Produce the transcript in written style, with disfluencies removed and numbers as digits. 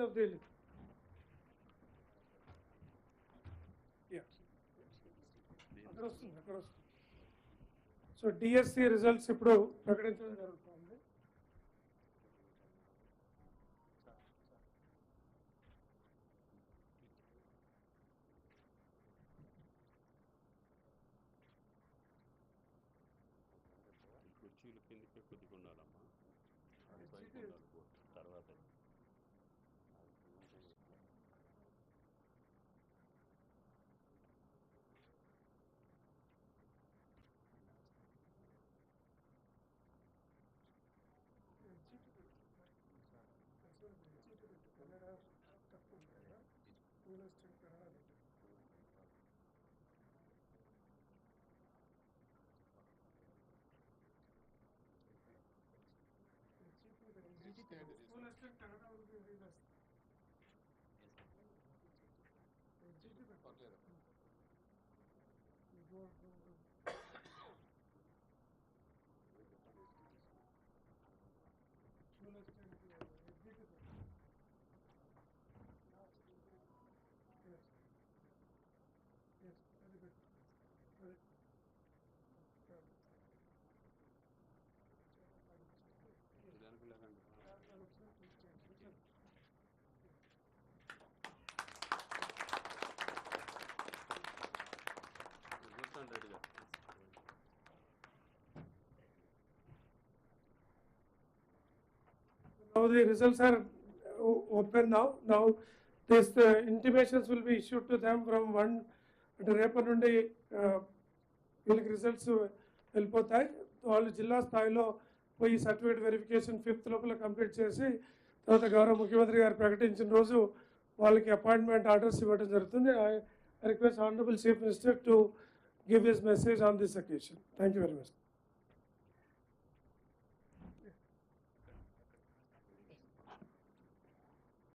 of the so DSC results ఇప్పుడు ప్రకటించడం జరుగుతుంది. కుర్చీలు కిందకి కొద్దిగా ఉండాలమ్మా, తర్వాత రెడీగా. Now the results are open now. Now this intimations will be issued to them from one అంటే రేపటి నుండి వీళ్ళకి రిజల్ట్స్ వెళ్ళిపోతాయి. వాళ్ళు జిల్లా స్థాయిలో పోయి సర్టిఫికేట్ వెరిఫికేషన్ 5th లోపల కంప్లీట్ చేసి తర్వాత గౌరవ ముఖ్యమంత్రి గారు ప్రకటించిన రోజు వాళ్ళకి అపాయింట్మెంట్ ఆర్డర్స్ ఇవ్వడం జరుగుతుంది. I request Honorable Chief Minister to give his message on this occasion. Thank you very much.